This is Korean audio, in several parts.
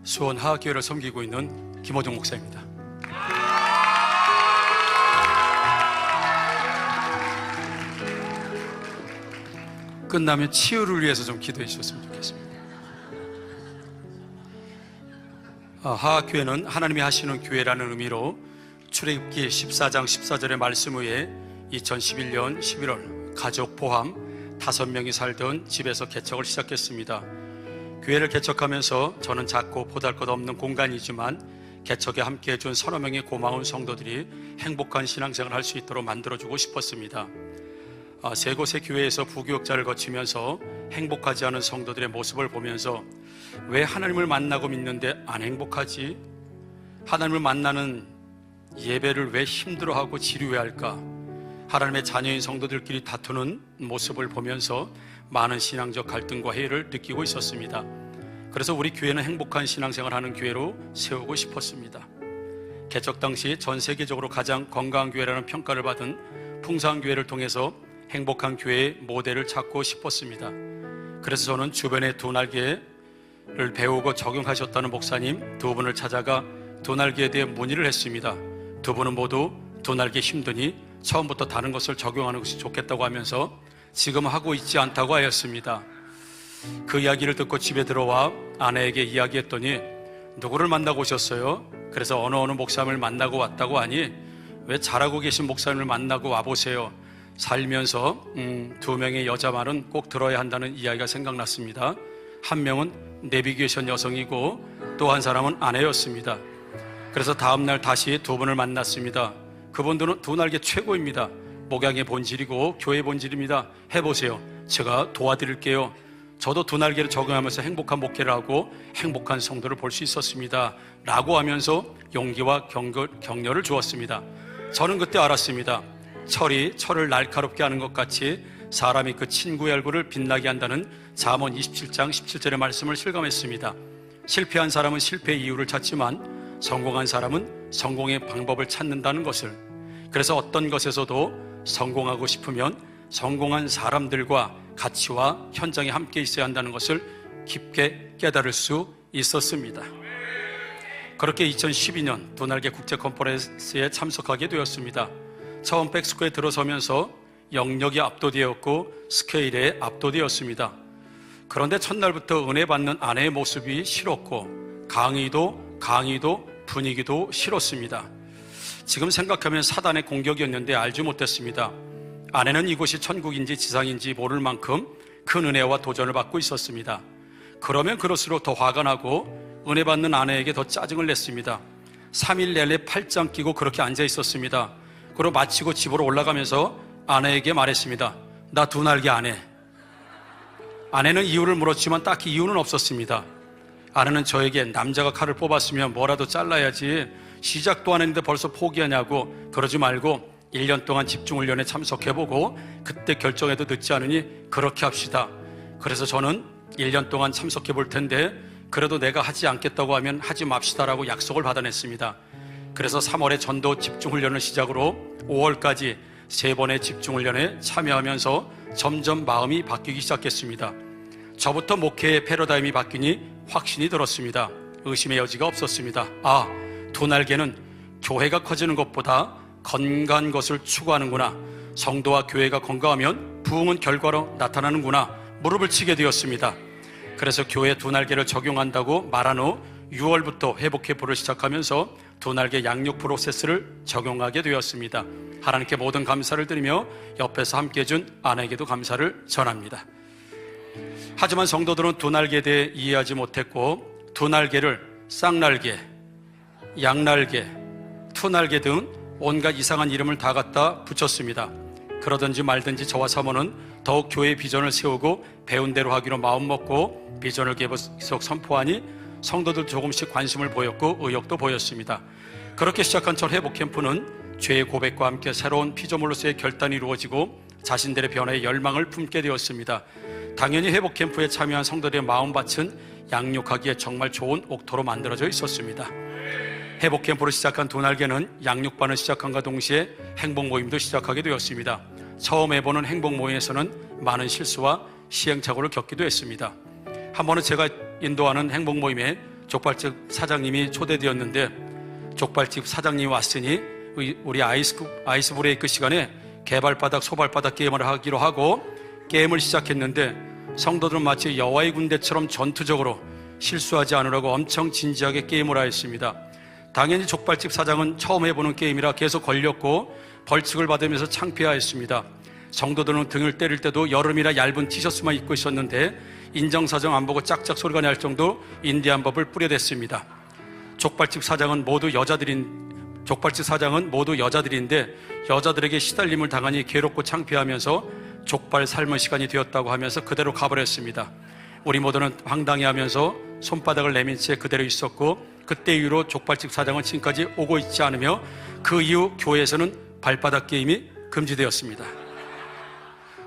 수원 하학교회를 섬기고 있는 김호중 목사입니다. 끝나면 치유를 위해서 좀 기도해 주셨으면 좋겠습니다. 하학교회는 하나님이 하시는 교회라는 의미로 출애굽기 14장 14절의 말씀 후에 2011년 11월 가족 포함 5명이 살던 집에서 개척을 시작했습니다. 교회를 개척하면서 저는 작고 보잘것없는 공간이지만 개척에 함께해 준 서너 명의 고마운 성도들이 행복한 신앙생활을 할 수 있도록 만들어주고 싶었습니다. 세 곳의 교회에서 부교육자를 거치면서 행복하지 않은 성도들의 모습을 보면서 왜 하나님을 만나고 믿는데 안 행복하지? 하나님을 만나는 예배를 왜 힘들어하고 지루해할까? 하나님의 자녀인 성도들끼리 다투는 모습을 보면서 많은 신앙적 갈등과 해이를 느끼고 있었습니다. 그래서 우리 교회는 행복한 신앙생활을 하는 교회로 세우고 싶었습니다. 개척 당시 전 세계적으로 가장 건강한 교회라는 평가를 받은 풍성교회를 통해서 행복한 교회의 모델을 찾고 싶었습니다. 그래서 저는 주변의 두 날개를 배우고 적용하셨다는 목사님 두 분을 찾아가 두 날개에 대해 문의를 했습니다. 두 분은 모두 두 날개 힘드니 처음부터 다른 것을 적용하는 것이 좋겠다고 하면서 지금 하고 있지 않다고 하였습니다. 그 이야기를 듣고 집에 들어와 아내에게 이야기했더니 누구를 만나고 오셨어요? 그래서 어느 목사님을 만나고 왔다고 하니 왜 잘하고 계신 목사님을 만나고 와보세요. 살면서 두 명의 여자 말은 꼭 들어야 한다는 이야기가 생각났습니다. 한 명은 내비게이션 여성이고 또 한 사람은 아내였습니다. 그래서 다음날 다시 두 분을 만났습니다. 그분들은 두 날개 최고입니다. 목양의 본질이고 교회의 본질입니다. 해보세요. 제가 도와드릴게요. 저도 두 날개를 적용하면서 행복한 목회를 하고 행복한 성도를 볼 수 있었습니다 라고 하면서 용기와 격려를 주었습니다. 저는 그때 알았습니다. 철을 날카롭게 하는 것 같이 사람이 그 친구의 얼굴을 빛나게 한다는 잠언 27장 17절의 말씀을 실감했습니다. 실패한 사람은 실패의 이유를 찾지만 성공한 사람은 성공의 방법을 찾는다는 것을. 그래서 어떤 것에서도 성공하고 싶으면 성공한 사람들과 가치와 현장에 함께 있어야 한다는 것을 깊게 깨달을 수 있었습니다. 그렇게 2012년 두 날개 국제 컨퍼런스에 참석하게 되었습니다. 처음 백스코에 들어서면서 영역이 압도되었고 스케일에 압도되었습니다. 그런데 첫날부터 은혜 받는 아내의 모습이 싫었고 강의도 분위기도 싫었습니다. 지금 생각하면 사단의 공격이었는데 알지 못했습니다. 아내는 이곳이 천국인지 지상인지 모를 만큼 큰 은혜와 도전을 받고 있었습니다. 그러면 그럴수록 더 화가 나고 은혜 받는 아내에게 더 짜증을 냈습니다. 3일 내내 팔짱 끼고 그렇게 앉아 있었습니다. 그리고 마치고 집으로 올라가면서 아내에게 말했습니다. 나 두 날개 안 해. 아내는 이유를 물었지만 딱히 이유는 없었습니다. 아내는 저에게 남자가 칼을 뽑았으면 뭐라도 잘라야지 시작도 안 했는데 벌써 포기하냐고, 그러지 말고 1년 동안 집중훈련에 참석해보고 그때 결정해도 늦지 않으니 그렇게 합시다. 그래서 저는 1년 동안 참석해볼 텐데 그래도 내가 하지 않겠다고 하면 하지 맙시다라고 약속을 받아냈습니다. 그래서 3월에 전도 집중훈련을 시작으로 5월까지 3번의 집중훈련에 참여하면서 점점 마음이 바뀌기 시작했습니다. 저부터 목회의 패러다임이 바뀌니 확신이 들었습니다. 의심의 여지가 없었습니다. 두 날개는 교회가 커지는 것보다 건강한 것을 추구하는구나. 성도와 교회가 건강하면 부흥은 결과로 나타나는구나. 무릎을 치게 되었습니다. 그래서 교회 두 날개를 적용한다고 말한 후 6월부터 회복회포를 시작하면서 두 날개 양육 프로세스를 적용하게 되었습니다. 하나님께 모든 감사를 드리며 옆에서 함께해 준 아내에게도 감사를 전합니다. 하지만 성도들은 두 날개에 대해 이해하지 못했고 두 날개를 쌍날개, 양날개, 투날개 등 온갖 이상한 이름을 다 갖다 붙였습니다. 그러든지 말든지 저와 사모는 더욱 교회의 비전을 세우고 배운 대로 하기로 마음먹고 비전을 계속 선포하니 성도들 조금씩 관심을 보였고 의욕도 보였습니다. 그렇게 시작한 첫 회복캠프는 죄의 고백과 함께 새로운 피조물로서의 결단이 이루어지고 자신들의 변화에 열망을 품게 되었습니다. 당연히 회복캠프에 참여한 성도들의 마음밭은 양육하기에 정말 좋은 옥토로 만들어져 있었습니다. 회복캠프를 시작한 두 날개는 양육반을 시작함과 동시에 행복모임도 시작하게 되었습니다. 처음 해보는 행복모임에서는 많은 실수와 시행착오를 겪기도 했습니다. 한 번은 제가 인도하는 행복모임에 족발집 사장님이 초대되었는데 족발집 사장님이 왔으니 우리 아이스 브레이크 시간에 개발바닥 소발바닥 게임을 하기로 하고 게임을 시작했는데 성도들은 마치 여호와의 군대처럼 전투적으로 실수하지 않으라고 엄청 진지하게 게임을 하였습니다. 당연히 족발집 사장은 처음 해보는 게임이라 계속 걸렸고 벌칙을 받으면서 창피하였습니다. 성도들은 등을 때릴 때도 여름이라 얇은 티셔츠만 입고 있었는데 인정사정 안 보고 짝짝 소리가 날 정도 인디안 법을 뿌려댔습니다. 족발집 사장은 모두 여자들인데 여자들에게 시달림을 당하니 괴롭고 창피하면서 족발 삶은 시간이 되었다고 하면서 그대로 가버렸습니다. 우리 모두는 황당해하면서 손바닥을 내민 채 그대로 있었고 그때 이후로 족발집 사장은 지금까지 오고 있지 않으며 그 이후 교회에서는 발바닥 게임이 금지되었습니다.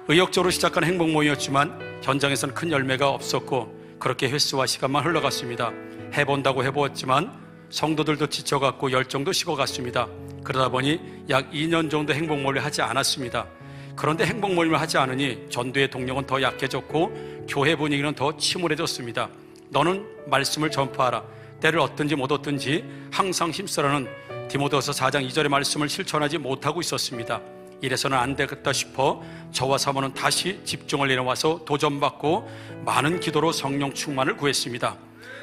의욕적으로 시작한 행복 모임이었지만 현장에서는 큰 열매가 없었고 그렇게 횟수와 시간만 흘러갔습니다. 해본다고 해보았지만 성도들도 지쳐갔고 열정도 식어갔습니다. 그러다 보니 약 2년 정도 행복 모임을 하지 않았습니다. 그런데 행복 모임을 하지 않으니 전도의 동력은 더 약해졌고 교회 분위기는 더 침울해졌습니다. 너는 말씀을 전파하라. 때를 얻든지 못 얻든지 항상 힘쓰라는 디모데후서 4장 2절의 말씀을 실천하지 못하고 있었습니다. 이래서는 안 되겠다 싶어 저와 사모는 다시 집중을 내려와서 도전받고 많은 기도로 성령 충만을 구했습니다.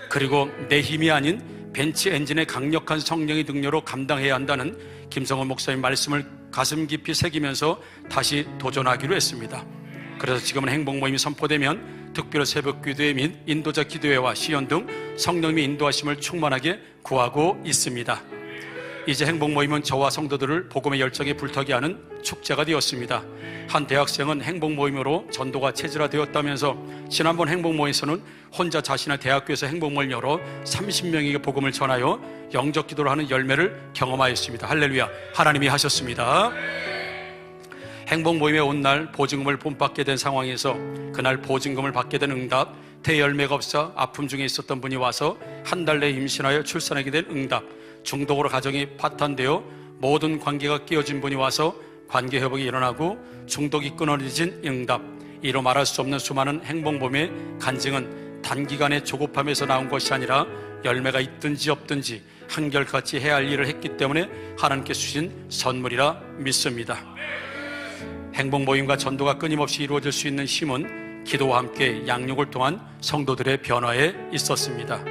그리고 내 힘이 아닌 벤치 엔진의 강력한 성령의 능력으로 감당해야 한다는 김성원 목사님 말씀을 가슴 깊이 새기면서 다시 도전하기로 했습니다. 그래서 지금은 행복 모임이 선포되면 특별 새벽 기도회 및 인도자 기도회와 시연 등 성령님의 인도하심을 충만하게 구하고 있습니다. 이제 행복 모임은 저와 성도들을 복음의 열정에 불타게 하는 축제가 되었습니다. 한 대학생은 행복 모임으로 전도가 체질화되었다면서 지난번 행복 모임에서는 혼자 자신의 대학교에서 행복 모임을 열어 30명에게 복음을 전하여 영적 기도를 하는 열매를 경험하였습니다. 할렐루야, 하나님이 하셨습니다. 행복 모임에 온 날 보증금을 못 받게 된 상황에서 그날 보증금을 받게 된 응답, 대열매가 없어 아픔 중에 있었던 분이 와서 한 달 내에 임신하여 출산하게 된 응답, 중독으로 가정이 파탄되어 모든 관계가 깨어진 분이 와서 관계 회복이 일어나고 중독이 끊어진 응답, 이로 말할 수 없는 수많은 행복 모임의 간증은 단기간에 조급함에서 나온 것이 아니라 열매가 있든지 없든지 한결같이 해야 할 일을 했기 때문에 하나님께 주신 선물이라 믿습니다. 행복 모임과 전도가 끊임없이 이루어질 수 있는 힘은 기도와 함께 양육을 통한 성도들의 변화에 있었습니다.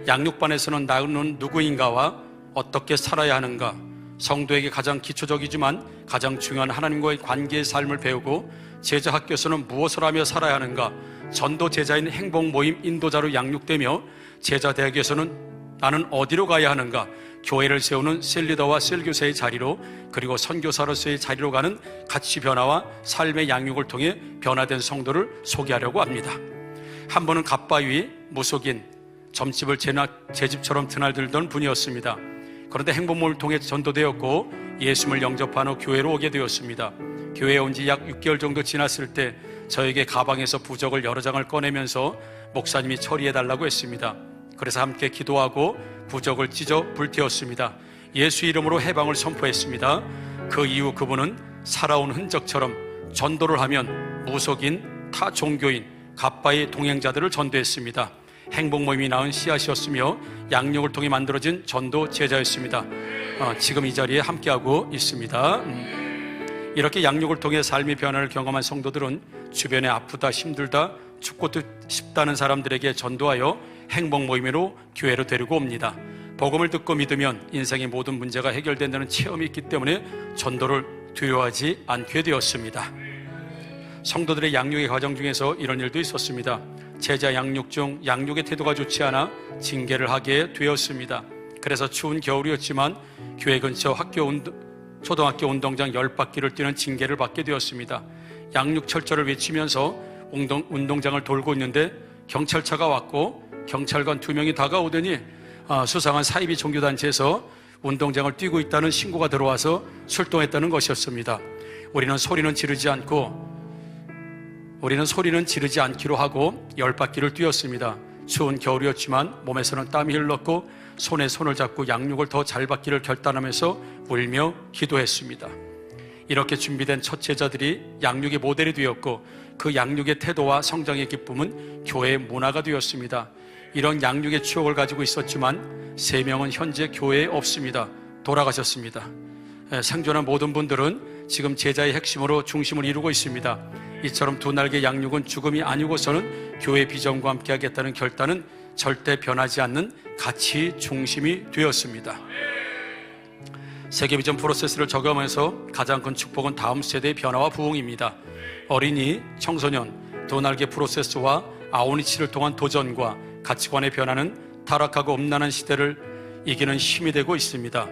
양육반에서는 나는 누구인가와 어떻게 살아야 하는가, 성도에게 가장 기초적이지만 가장 중요한 하나님과의 관계의 삶을 배우고, 제자 학교에서는 무엇을 하며 살아야 하는가, 전도 제자인 행복 모임 인도자로 양육되며, 제자 대학에서는 나는 어디로 가야 하는가, 교회를 세우는 셀리더와 셀교사의 자리로, 그리고 선교사로서의 자리로 가는 가치 변화와 삶의 양육을 통해 변화된 성도를 소개하려고 합니다. 한 분은 갓바위, 무속인, 점집을 제 집처럼 드날들던 분이었습니다. 그런데 행복모임을 통해 전도되었고 예수님을 영접한 후 교회로 오게 되었습니다. 교회에 온 지 약 6개월 정도 지났을 때 저에게 가방에서 부적을 여러 장을 꺼내면서 목사님이 처리해달라고 했습니다. 그래서 함께 기도하고 부적을 찢어 불태웠습니다. 예수 이름으로 해방을 선포했습니다. 그 이후 그분은 살아온 흔적처럼 전도를 하면 무속인, 타 종교인, 갓바위 동행자들을 전도했습니다. 행복모임이 낳은 씨앗이었으며 양육을 통해 만들어진 전도 제자였습니다. 지금 이 자리에 함께하고 있습니다. 이렇게 양육을 통해 삶의 변화를 경험한 성도들은 주변에 아프다, 힘들다, 죽고도 싶다는 사람들에게 전도하여 행복모임으로 교회로 데리고 옵니다. 복음을 듣고 믿으면 인생의 모든 문제가 해결된다는 체험이 있기 때문에 전도를 두려워하지 않게 되었습니다. 성도들의 양육의 과정 중에서 이런 일도 있었습니다. 제자 양육 중 양육의 태도가 좋지 않아 징계를 하게 되었습니다. 그래서 추운 겨울이었지만 교회 근처 초등학교 운동장 10바퀴를 뛰는 징계를 받게 되었습니다. 양육 철저를 외치면서 운동장을 돌고 있는데 경찰차가 왔고 경찰관 2명이 다가오더니 수상한 사이비 종교단체에서 운동장을 뛰고 있다는 신고가 들어와서 출동했다는 것이었습니다. 우리는 소리는 지르지 않기로 하고 10바퀴를 뛰었습니다. 추운 겨울이었지만 몸에서는 땀이 흘렀고 손에 손을 잡고 양육을 더 잘 받기를 결단하면서 울며 기도했습니다. 이렇게 준비된 첫 제자들이 양육의 모델이 되었고 그 양육의 태도와 성장의 기쁨은 교회의 문화가 되었습니다. 이런 양육의 추억을 가지고 있었지만 3명은 현재 교회에 없습니다. 돌아가셨습니다. 생존한 모든 분들은 지금 제자의 핵심으로 중심을 이루고 있습니다. 이처럼 두 날개 양육은 죽음이 아니고서는 교회 비전과 함께 하겠다는 결단은 절대 변하지 않는 가치 중심이 되었습니다. 세계 비전 프로세스를 적용하면서 가장 큰 축복은 다음 세대의 변화와 부흥입니다. 어린이, 청소년, 두 날개 프로세스와 아우니치를 통한 도전과 가치관의 변화는 타락하고 음란한 시대를 이기는 힘이 되고 있습니다.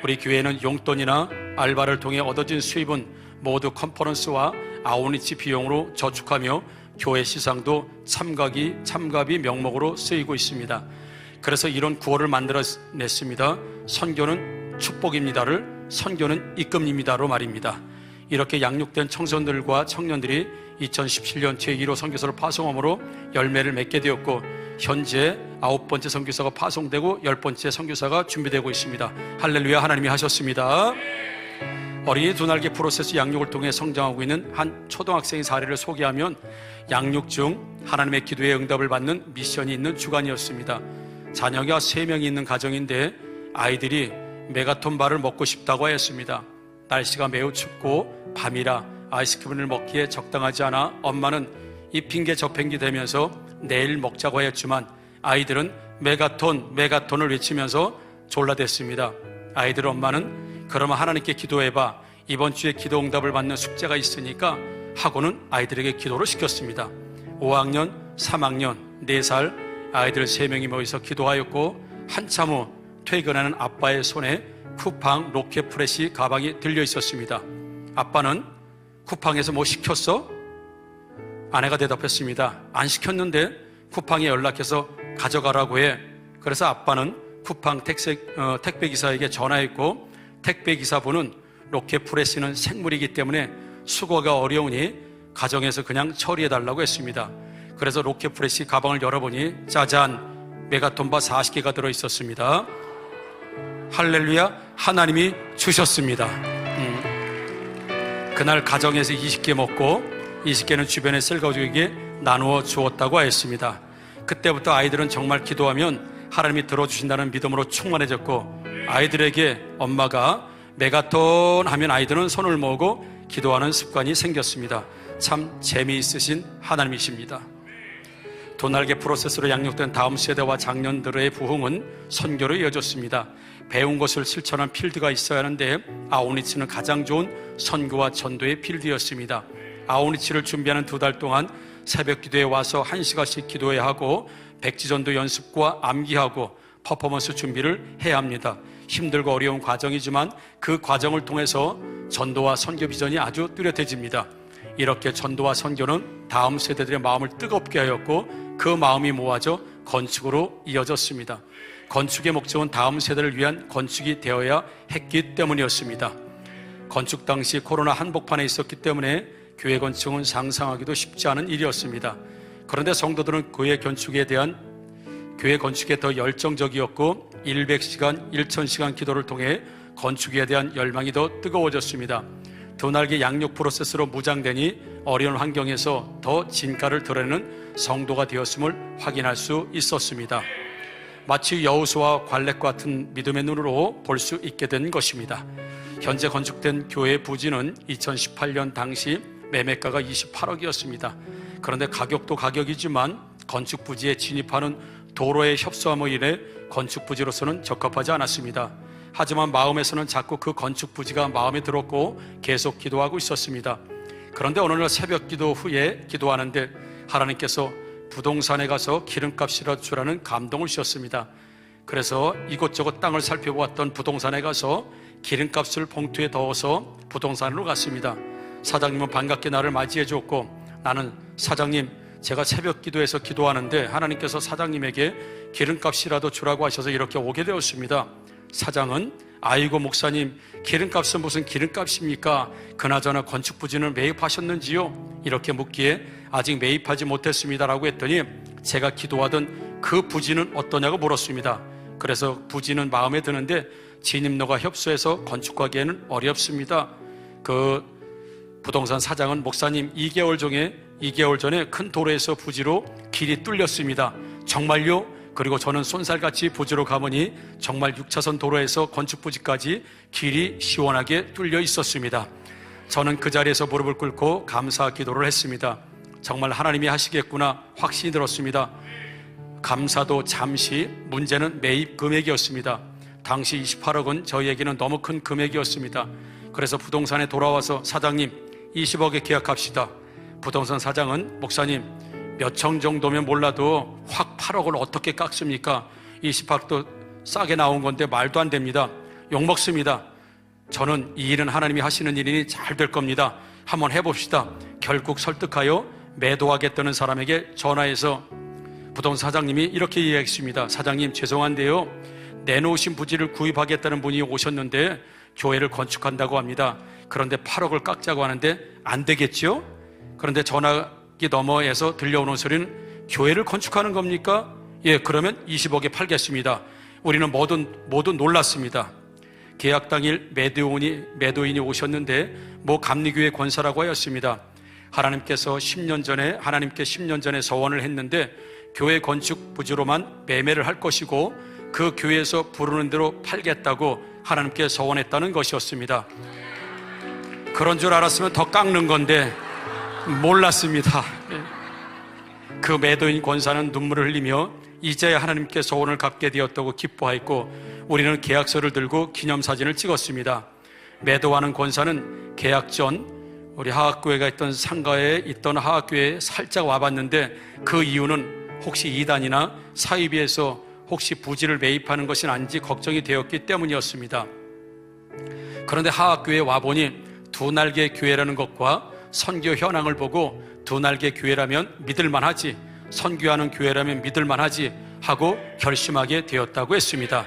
우리 교회는 용돈이나 알바를 통해 얻어진 수입은 모두 컨퍼런스와 아우니치 비용으로 저축하며 교회 시상도 참가비 명목으로 쓰이고 있습니다. 그래서 이런 구호를 만들어냈습니다. 선교는 축복입니다를 선교는 이끔입니다로 말입니다. 이렇게 양육된 청소년들과 청년들이 2017년 제1호 선교사를 파송함으로 열매를 맺게 되었고, 현재 9번째 선교사가 파송되고 10번째 선교사가 준비되고 있습니다. 할렐루야, 하나님이 하셨습니다. 어린이 두 날개 프로세스 양육을 통해 성장하고 있는 한 초등학생의 사례를 소개하면, 양육 중 하나님의 기도에 응답을 받는 미션이 있는 주간이었습니다. 자녀가 3명이 있는 가정인데 아이들이 메가톤 바를 먹고 싶다고 하였습니다. 날씨가 매우 춥고 밤이라 아이스크림을 먹기에 적당하지 않아 엄마는 이 핑계 저 핑계 대면서 내일 먹자고 하였지만 아이들은 메가톤을 외치면서 졸라댔습니다. 아이들 엄마는 그러면 하나님께 기도해봐, 이번 주에 기도 응답을 받는 숙제가 있으니까 하고는 아이들에게 기도를 시켰습니다. 5학년, 3학년, 4살 아이들 3명이 모여서 기도하였고, 한참 후 퇴근하는 아빠의 손에 쿠팡 로켓프레시 가방이 들려 있었습니다. 아빠는 쿠팡에서 뭐 시켰어? 아내가 대답했습니다. 안 시켰는데 쿠팡에 연락해서 가져가라고 해. 그래서 아빠는 쿠팡 택배기사에게 전화했고, 택배기사분은 로켓프레시는 생물이기 때문에 수거가 어려우니 가정에서 그냥 처리해달라고 했습니다. 그래서 로켓프레시 가방을 열어보니 짜잔, 메가톤바 40개가 들어있었습니다. 할렐루야, 하나님이 주셨습니다. 그날 가정에서 20개 먹고 20개는 주변의 셀가족에게 나누어 주었다고 하였습니다. 그때부터 아이들은 정말 기도하면 하나님이 들어주신다는 믿음으로 충만해졌고, 아이들에게 엄마가 메가톤 하면 아이들은 손을 모으고 기도하는 습관이 생겼습니다. 참 재미있으신 하나님이십니다. 두 날개 프로세스로 양육된 다음 세대와 장년들의 부흥은 선교로 이어졌습니다. 배운 것을 실천한 필드가 있어야 하는데 아우니치는 가장 좋은 선교와 전도의 필드였습니다. 아우니치를 준비하는 2달 동안 새벽 기도에 와서 1시간씩 기도해야 하고, 백지전도 연습과 암기하고 퍼포먼스 준비를 해야 합니다. 힘들고 어려운 과정이지만 그 과정을 통해서 전도와 선교 비전이 아주 뚜렷해집니다. 이렇게 전도와 선교는 다음 세대들의 마음을 뜨겁게 하였고, 그 마음이 모아져 건축으로 이어졌습니다. 건축의 목적은 다음 세대를 위한 건축이 되어야 했기 때문이었습니다. 건축 당시 코로나 한복판에 있었기 때문에 교회 건축은 상상하기도 쉽지 않은 일이었습니다. 그런데 성도들은 교회 건축에 더 열정적이었고, 100시간, 1000시간 기도를 통해 건축에 대한 열망이 더 뜨거워졌습니다. 두 날개 양육 프로세스로 무장되니 어려운 환경에서 더 진가를 드러내는 성도가 되었음을 확인할 수 있었습니다. 마치 여호수아와 갈렙 같은 믿음의 눈으로 볼 수 있게 된 것입니다. 현재 건축된 교회 부지는 2018년 당시 매매가가 28억이었습니다. 그런데 가격도 가격이지만 건축 부지에 진입하는 도로의 협소함으로 인해 건축 부지로서는 적합하지 않았습니다. 하지만 마음에서는 자꾸 그 건축 부지가 마음에 들었고 계속 기도하고 있었습니다. 그런데 어느 날 새벽 기도 후에 기도하는데 하나님께서 부동산에 가서 기름값이라도 주라는 감동을 주셨습니다. 그래서 이곳저곳 땅을 살펴보았던 부동산에 가서 기름값을 봉투에 넣어서 부동산으로 갔습니다. 사장님은 반갑게 나를 맞이해 줬고, 나는 사장님, 제가 새벽 기도해서 기도하는데 하나님께서 사장님에게 기름값이라도 주라고 하셔서 이렇게 오게 되었습니다. 사장은 아이고 목사님, 기름값은 무슨 기름값입니까? 그나저나 건축 부지는 매입하셨는지요? 이렇게 묻기에 아직 매입하지 못했습니다라고 했더니 제가 기도하던 그 부지는 어떠냐고 물었습니다. 그래서 부지는 마음에 드는데 진입로가 협소해서 건축하기에는 어렵습니다. 그 부동산 사장은 목사님 2개월 전에 큰 도로에서 부지로 길이 뚫렸습니다. 정말요? 그리고 저는 쏜살같이 부지로 가보니 정말 6차선 도로에서 건축부지까지 길이 시원하게 뚫려 있었습니다. 저는 그 자리에서 무릎을 꿇고 감사 기도를 했습니다. 정말 하나님이 하시겠구나 확신이 들었습니다. 감사도 잠시, 문제는 매입 금액이었습니다. 당시 28억은 저희에게는 너무 큰 금액이었습니다. 그래서 부동산에 돌아와서 사장님 20억에 계약합시다. 부동산 사장은 목사님 몇 청 정도면 몰라도 확 8억을 어떻게 깎습니까? 20억도 싸게 나온 건데 말도 안 됩니다. 욕먹습니다. 저는 이 일은 하나님이 하시는 일이니 잘 될 겁니다. 한번 해봅시다. 결국 설득하여 매도하겠다는 사람에게 전화해서 부동산 사장님이 이렇게 이야기했습니다. 사장님 죄송한데요, 내놓으신 부지를 구입하겠다는 분이 오셨는데 교회를 건축한다고 합니다. 그런데 8억을 깎자고 하는데 안 되겠죠? 그런데 전화기 너머에서 들려오는 소리는 교회를 건축하는 겁니까? 예, 그러면 20억에 팔겠습니다. 우리는 모두 놀랐습니다. 계약 당일 매도인이 오셨는데 감리교회 권사라고 하였습니다. 하나님께 10년 전에 서원을 했는데 교회 건축 부지로만 매매를 할 것이고 그 교회에서 부르는 대로 팔겠다고 하나님께 서원했다는 것이었습니다. 그런 줄 알았으면 더 깎는 건데 몰랐습니다. 그 매도인 권사는 눈물을 흘리며 이제야 하나님께 소원을 갚게 되었다고 기뻐하였고 우리는 계약서를 들고 기념사진을 찍었습니다. 매도하는 권사는 계약 전 우리 하학교회가 있던 상가에 있던 하학교회에 살짝 와봤는데 그 이유는 혹시 이단이나 사이비에서 혹시 부지를 매입하는 것이 아닌지 걱정이 되었기 때문이었습니다. 그런데 하학교회에 와보니 두 날개 교회라는 것과 선교 현황을 보고 두 날개 교회라면 믿을만하지, 선교하는 교회라면 믿을만하지 하고 결심하게 되었다고 했습니다.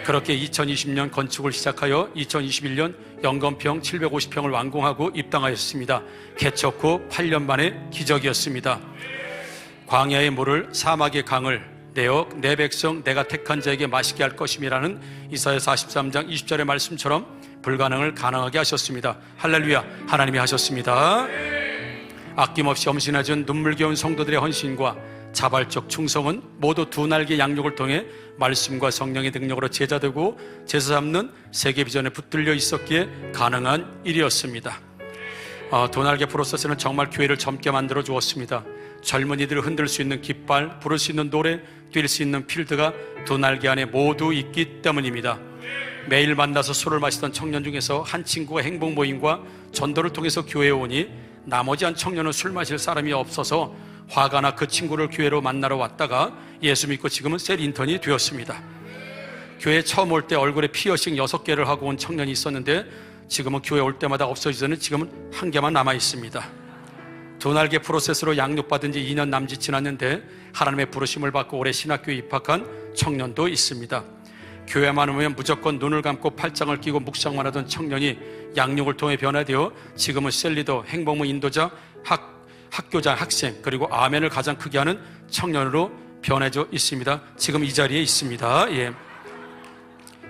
그렇게 2020년 건축을 시작하여 2021년 영건평 750평을 완공하고 입당하였습니다. 개척 후 8년 만에 기적이었습니다. 광야의 물을 사막의 강을 내어 내 백성 내가 택한 자에게 마시게 할 것임이라는 이사야 43장 20절의 말씀처럼 불가능을 가능하게 하셨습니다. 할렐루야, 하나님이 하셨습니다. 아낌없이 엄신해준 눈물겨운 성도들의 헌신과 자발적 충성은 모두 두 날개 양육을 통해 말씀과 성령의 능력으로 제자되고 제사 잡는 세계 비전에 붙들려 있었기에 가능한 일이었습니다. 두 날개 프로세스는 정말 교회를 젊게 만들어 주었습니다. 젊은이들을 흔들 수 있는 깃발, 부를 수 있는 노래, 뛸 수 있는 필드가 두 날개 안에 모두 있기 때문입니다. 매일 만나서 술을 마시던 청년 중에서 한 친구가 행복 모임과 전도를 통해서 교회에 오니 나머지 한 청년은 술 마실 사람이 없어서 화가 나 그 친구를 교회로 만나러 왔다가 예수 믿고 지금은 셀 인턴이 되었습니다. 교회 처음 올 때 얼굴에 피어싱 6개를 하고 온 청년이 있었는데 지금은 교회 올 때마다 없어지더니 지금은 1개만 남아 있습니다. 두 날개 프로세스로 양육받은 지 2년 남짓 지났는데 하나님의 부르심을 받고 올해 신학교에 입학한 청년도 있습니다. 교회만 오면 무조건 눈을 감고 팔짱을 끼고 묵상만 하던 청년이 양육을 통해 변화되어 지금은 셀리더, 행복문 인도자, 학교장, 학생, 그리고 아멘을 가장 크게 하는 청년으로 변해져 있습니다. 지금 이 자리에 있습니다.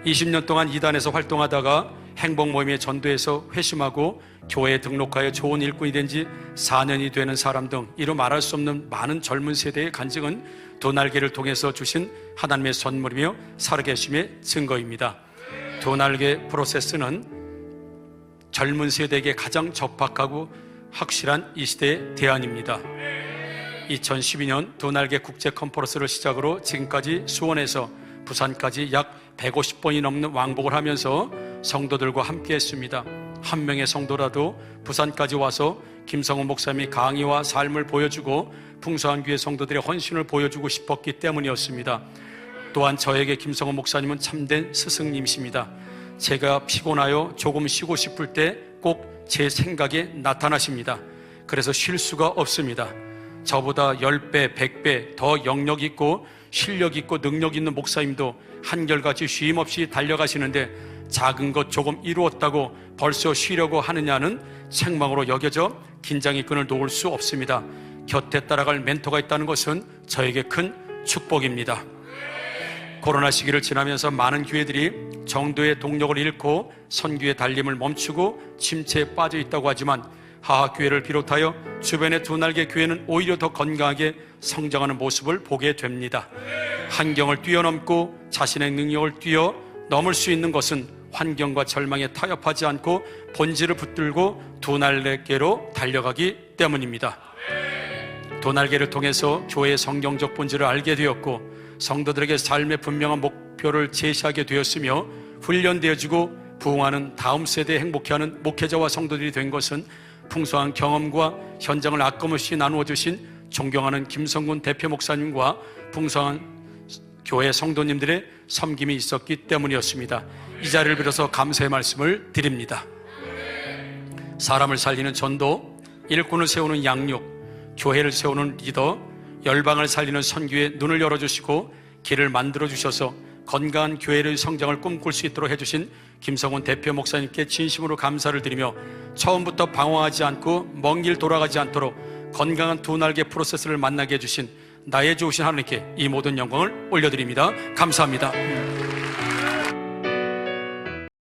20년 동안 이단에서 활동하다가 행복 모임의 전도에서 회심하고 교회에 등록하여 좋은 일꾼이 된 지 4년이 되는 사람 등 이루 말할 수 없는 많은 젊은 세대의 간증은 두 날개를 통해서 주신 하나님의 선물이며 살아계심의 증거입니다. 두 날개 프로세스는 젊은 세대에게 가장 적합하고 확실한 이 시대의 대안입니다. 2012년 두 날개 국제 컨퍼런스를 시작으로 지금까지 수원에서 부산까지 약 150번이 넘는 왕복을 하면서 성도들과 함께 했습니다. 한 명의 성도라도 부산까지 와서 김성훈 목사님이 강의와 삶을 보여주고 풍성한 교회 성도들의 헌신을 보여주고 싶었기 때문이었습니다. 또한 저에게 김성훈 목사님은 참된 스승님이십니다. 제가 피곤하여 조금 쉬고 싶을 때 꼭 제 생각에 나타나십니다. 그래서 쉴 수가 없습니다. 저보다 10배, 100배 더 영역 있고 실력 있고 능력 있는 목사님도 한결같이 쉼 없이 달려가시는데 작은 것 조금 이루었다고 벌써 쉬려고 하느냐는 책망으로 여겨져 긴장의 끈을 놓을 수 없습니다. 곁에 따라갈 멘토가 있다는 것은 저에게 큰 축복입니다. 코로나 시기를 지나면서 많은 교회들이 정도의 동력을 잃고 선교의 달림을 멈추고 침체에 빠져 있다고 하지만 하하교회를 비롯하여 주변의 두 날개 교회는 오히려 더 건강하게 성장하는 모습을 보게 됩니다. 환경을 뛰어넘고 자신의 능력을 뛰어넘을 수 있는 것은 환경과 절망에 타협하지 않고 본질을 붙들고 두 날개로 달려가기 때문입니다. 두 날개를 통해서 교회의 성경적 본질을 알게 되었고 성도들에게 삶의 분명한 목표를 제시하게 되었으며 훈련되어지고 부흥하는 다음 세대에 행복해하는 목회자와 성도들이 된 것은 풍성한 경험과 현장을 아낌없이 나누어 주신 존경하는 김성군 대표 목사님과 풍성한 교회 성도님들의 섬김이 있었기 때문이었습니다. 이 자리를 빌어서 감사의 말씀을 드립니다. 사람을 살리는 전도, 일꾼을 세우는 양육, 교회를 세우는 리더, 열방을 살리는 선교에 눈을 열어주시고 길을 만들어주셔서 건강한 교회의 성장을 꿈꿀 수 있도록 해주신 김성훈 대표 목사님께 진심으로 감사를 드리며 처음부터 방황하지 않고 먼 길 돌아가지 않도록 건강한 두 날개 프로세스를 만나게 해주신 나의 좋으신 하나님께 이 모든 영광을 올려드립니다. 감사합니다.